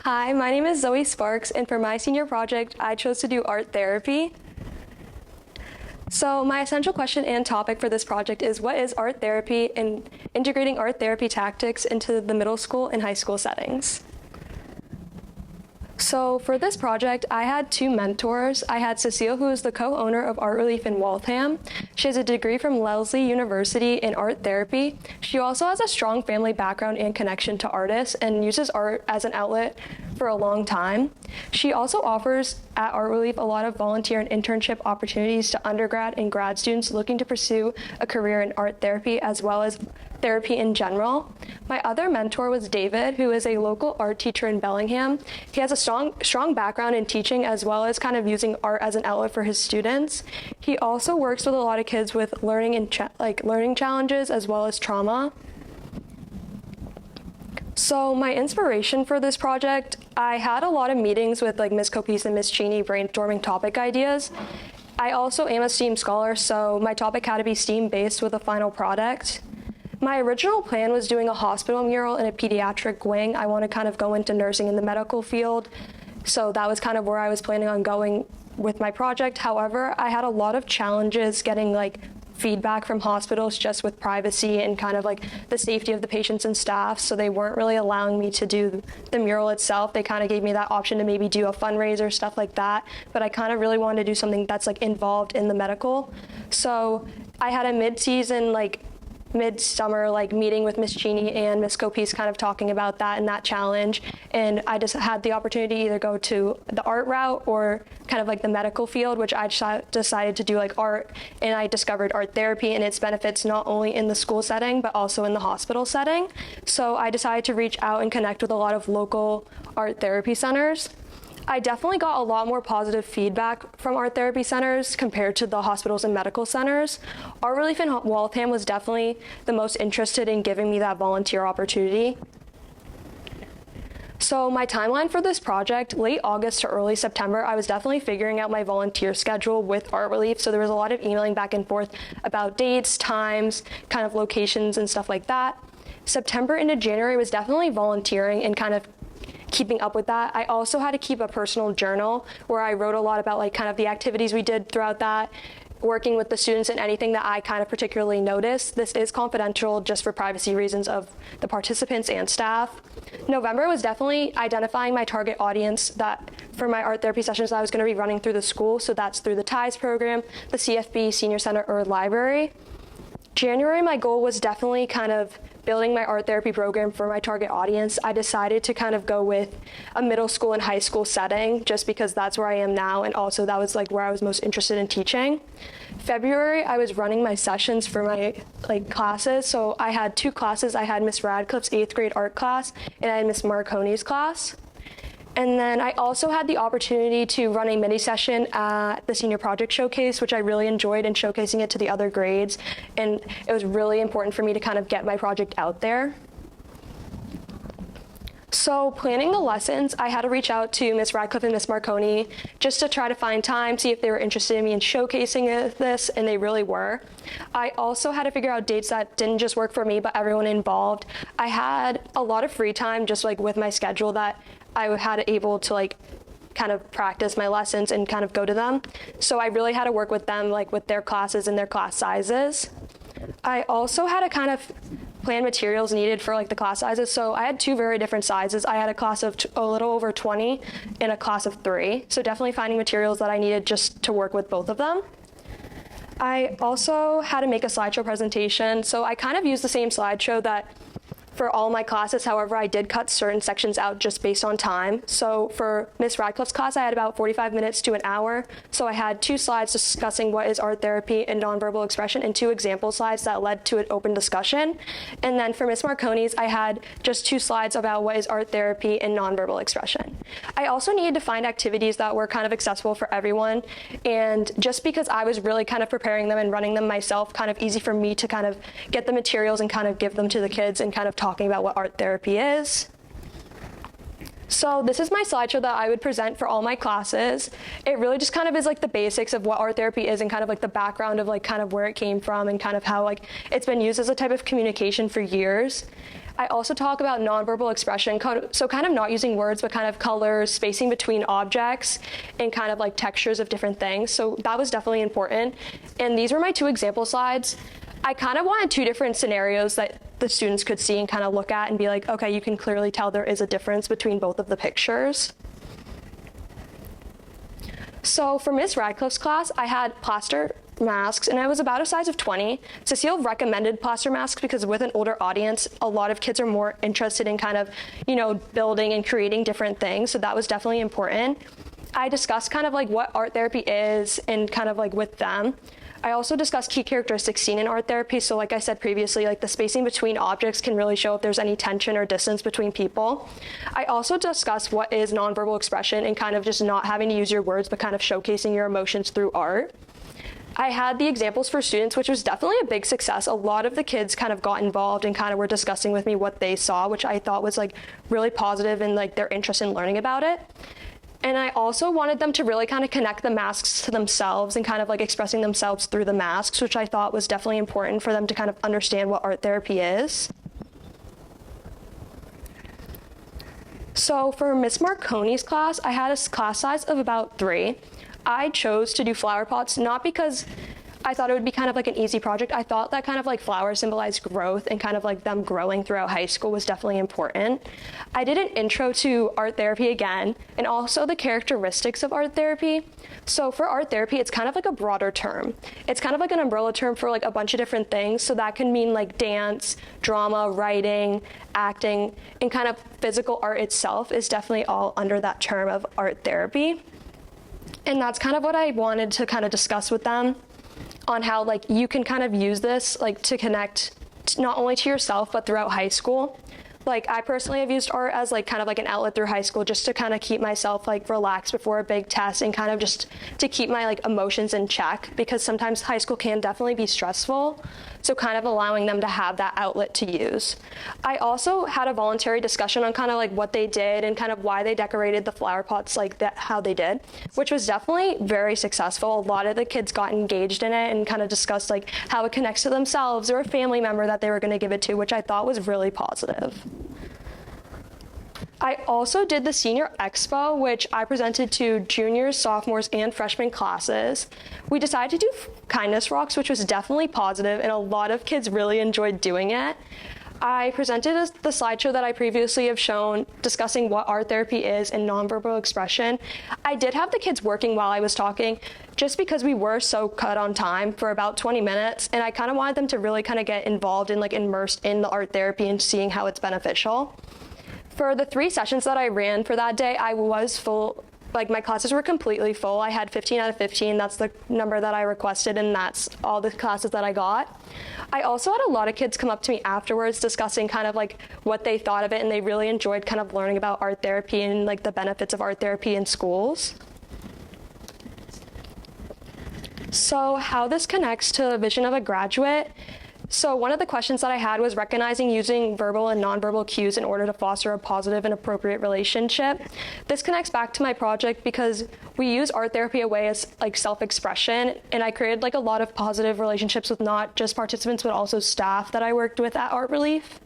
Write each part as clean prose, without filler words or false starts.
Hi, my name is Zoe Sparks, and for my senior project, I chose to do art therapy. So my essential question and topic for this project is what is art therapy and integrating art therapy tactics into the middle school and high school settings. So for this project, I had two mentors. I had Cecile, who is the co-owner of Art Relief in Waltham. She has a degree from Wellesley University in art therapy. She also has a strong family background and connection to artists and uses art as an outlet for a long time. She also offers at Art Relief a lot of volunteer and internship opportunities to undergrad and grad students looking to pursue a career in art therapy as well as therapy in general. My other mentor was David, who is a local art teacher in Bellingham. He has a strong background in teaching as well as kind of using art as an outlet for his students. He also works with a lot of kids with learning and learning challenges as well as trauma. So my inspiration for this project, I had a lot of meetings with Ms. Copese and Ms. Cheney brainstorming topic ideas. I also am a STEAM scholar, so my topic had to be STEAM-based with a final product. My original plan was doing a hospital mural in a pediatric wing. I want to kind of go into nursing in the medical field, so that was kind of where I was planning on going with my project. However, I had a lot of challenges getting feedback from hospitals just with privacy and kind of the safety of the patients and staff, so they weren't really allowing me to do the mural itself. They kind of gave me that option to maybe do a fundraiser, stuff like that, but I kind of really wanted to do something that's involved in the medical. So I had a midsummer meeting with Ms. Cheney and Ms. Copese kind of talking about that and that challenge, and I just had the opportunity to either go to the art route or kind of the medical field, which I decided to do art, and I discovered art therapy and its benefits not only in the school setting but also in the hospital setting. So I decided to reach out and connect with a lot of local art therapy centers. I definitely got a lot more positive feedback from art therapy centers compared to the hospitals and medical centers. Art Relief in Waltham was definitely the most interested in giving me that volunteer opportunity. So my timeline for this project, late August to early September, I was definitely figuring out my volunteer schedule with Art Relief. So there was a lot of emailing back and forth about dates, times, kind of locations and stuff like that. September into January was definitely volunteering and kind of keeping up with that. I also had to keep a personal journal where I wrote a lot about kind of the activities we did throughout that, working with the students and anything that I kind of particularly noticed. This is confidential just for privacy reasons of the participants and staff. November was definitely identifying my target audience that for my art therapy sessions I was going to be running through the school. So that's through the TIES program, the CFB, Senior Center, or library. January, my goal was definitely kind of building my art therapy program for my target audience. I decided to kind of go with a middle school and high school setting just because that's where I am now, and also that was where I was most interested in teaching. February, I was running my sessions for my classes. So I had two classes. I had Miss Radcliffe's 8th grade art class and I had Miss Marconi's class. And then I also had the opportunity to run a mini session at the Senior Project Showcase, which I really enjoyed, and showcasing it to the other grades. And it was really important for me to kind of get my project out there. So planning the lessons, I had to reach out to Miss Radcliffe and Miss Marconi just to try to find time, see if they were interested in me in showcasing this, and they really were. I also had to figure out dates that didn't just work for me, but everyone involved. I had a lot of free time just with my schedule that I had able to kind of practice my lessons and kind of go to them. So I really had to work with them with their classes and their class sizes. I also had to kind of plan materials needed for the class sizes. So I had two very different sizes. I had a class of a little over 20 and a class of 3. So definitely finding materials that I needed just to work with both of them. I also had to make a slideshow presentation. So I kind of used the same slideshow that for all my classes. However, I did cut certain sections out just based on time. So for Miss Radcliffe's class, I had about 45 minutes to an hour. So I had 2 slides discussing what is art therapy and nonverbal expression and 2 example slides that led to an open discussion. And then for Miss Marconi's, I had just 2 slides about what is art therapy and nonverbal expression. I also needed to find activities that were kind of accessible for everyone. And just because I was really kind of preparing them and running them myself, kind of easy for me to kind of get the materials and kind of give them to the kids and kind of talking about what art therapy is. So this is my slideshow that I would present for all my classes. It really just kind of is the basics of what art therapy is and kind of the background of kind of where it came from and kind of how it's been used as a type of communication for years. I also talk about nonverbal expression, so kind of not using words, but kind of colors, spacing between objects, and kind of like textures of different things. So that was definitely important. And these were my 2 example slides. I kind of wanted 2 different scenarios that the students could see and kind of look at and be like, okay, you can clearly tell there is a difference between both of the pictures. So for Miss Radcliffe's class, I had plaster masks, and I was about a size of 20. Cecile recommended plaster masks because with an older audience, a lot of kids are more interested in kind of, building and creating different things. So that was definitely important. I discussed kind of like what art therapy is and kind of like with them. I also discussed key characteristics seen in art therapy. So like I said previously, like the spacing between objects can really show if there's any tension or distance between people. I also discussed what is nonverbal expression and kind of just not having to use your words, but kind of showcasing your emotions through art. I had the examples for students, which was definitely a big success. A lot of the kids kind of got involved and kind of were discussing with me what they saw, which I thought was like really positive and like their interest in learning about it. And I also wanted them to really kind of connect the masks to themselves and kind of like expressing themselves through the masks, which I thought was definitely important for them to kind of understand what art therapy is. So for Miss Marconi's class, I had a class size of about 3. I chose to do flower pots, not because I thought it would be kind of like an easy project. I thought that kind of like flowers symbolized growth and kind of like them growing throughout high school was definitely important. I did an intro to art therapy again, and also the characteristics of art therapy. So for art therapy, it's kind of like a broader term. It's kind of like an umbrella term for like a bunch of different things. So that can mean like dance, drama, writing, acting, and kind of physical art itself is definitely all under that term of art therapy. And that's kind of what I wanted to kind of discuss with them on how like you can kind of use this like to connect not only to yourself but throughout high school. Like I personally have used art as like kind of like an outlet through high school just to kind of keep myself like relaxed before a big test and kind of just to keep my like emotions in check, because sometimes high school can definitely be stressful. So kind of allowing them to have that outlet to use. I also had a voluntary discussion on kind of like what they did and kind of why they decorated the flower pots like that, how they did, which was definitely very successful. A lot of the kids got engaged in it and kind of discussed like how it connects to themselves or a family member that they were going to give it to, which I thought was really positive. I also did the Senior Expo, which I presented to juniors, sophomores, and freshman classes. We decided to do kindness rocks, which was definitely positive, and a lot of kids really enjoyed doing it. I presented the slideshow that I previously have shown, discussing what art therapy is and nonverbal expression. I did have the kids working while I was talking, just because we were so cut on time for about 20 minutes, and I kind of wanted them to really kind of get involved and like immersed in the art therapy and seeing how it's beneficial. For the 3 sessions that I ran for that day, I was full, like my classes were completely full. I had 15 out of 15, that's the number that I requested, and that's all the classes that I got. I also had a lot of kids come up to me afterwards discussing kind of like what they thought of it, and they really enjoyed kind of learning about art therapy and like the benefits of art therapy in schools. So how this connects to the vision of a graduate. So one of the questions that I had was recognizing using verbal and nonverbal cues in order to foster a positive and appropriate relationship. This connects back to my project because we use art therapy a way as like self-expression, and I created like a lot of positive relationships with not just participants but also staff that I worked with at Art Relief.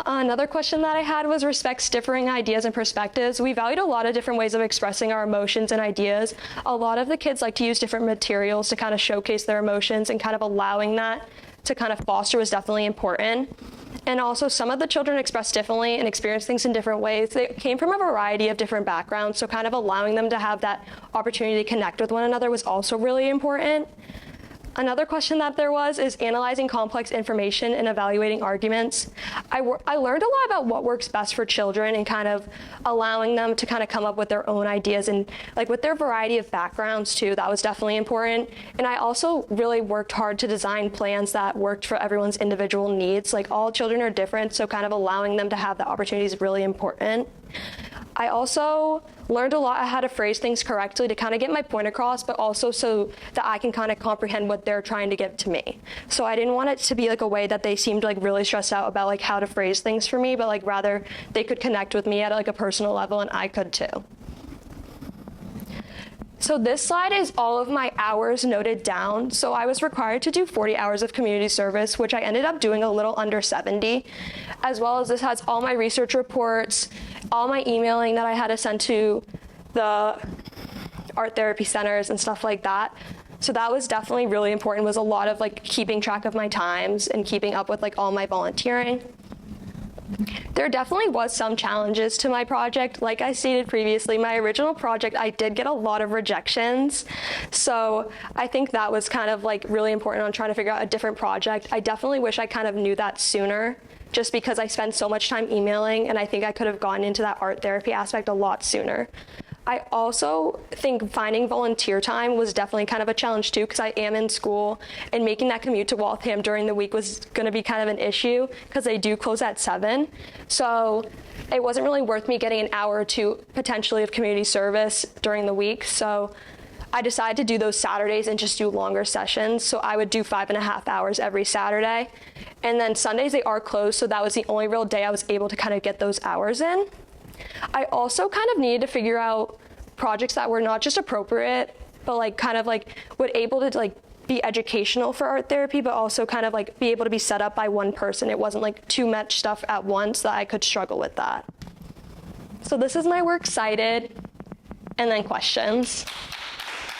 Another question that I had was respects differing ideas and perspectives. We valued a lot of different ways of expressing our emotions and ideas. A lot of the kids like to use different materials to kind of showcase their emotions, and kind of allowing that to kind of foster was definitely important. And also some of the children express differently and experience things in different ways. They came from a variety of different backgrounds, so kind of allowing them to have that opportunity to connect with one another was also really important. Another question that there was is analyzing complex information and evaluating arguments. I learned a lot about what works best for children and kind of allowing them to kind of come up with their own ideas, and like with their variety of backgrounds too, that was definitely important. And I also really worked hard to design plans that worked for everyone's individual needs. Like all children are different, so kind of allowing them to have the opportunity is really important. I also learned a lot how to phrase things correctly to kind of get my point across, but also so that I can kind of comprehend what they're trying to give to me. So I didn't want it to be like a way that they seemed like really stressed out about like how to phrase things for me, but like rather they could connect with me at like a personal level, and I could too. So this slide is all of my hours noted down. So I was required to do 40 hours of community service, which I ended up doing a little under 70, as well as this has all my research reports, all my emailing that I had to send to the art therapy centers and stuff like that. So that was definitely really important, was a lot of like keeping track of my times and keeping up with like all my volunteering. There definitely was some challenges to my project. Like I stated previously, my original project, I did get a lot of rejections. So I think that was kind of like really important on trying to figure out a different project. I definitely wish I kind of knew that sooner, just because I spent so much time emailing, and I think I could have gone into that art therapy aspect a lot sooner. I also think finding volunteer time was definitely kind of a challenge too, because I am in school, and making that commute to Waltham during the week was going to be kind of an issue because they do close at 7. So it wasn't really worth me getting an hour or two potentially of community service during the week. So I decided to do those Saturdays and just do longer sessions. So I would do 5.5 hours every Saturday. And then Sundays they are closed, so that was the only real day I was able to kind of get those hours in. I also kind of needed to figure out projects that were not just appropriate, but like kind of like would able to like be educational for art therapy, but also kind of like be able to be set up by one person. It wasn't like too much stuff at once that I could struggle with that. So this is my works cited, and then questions.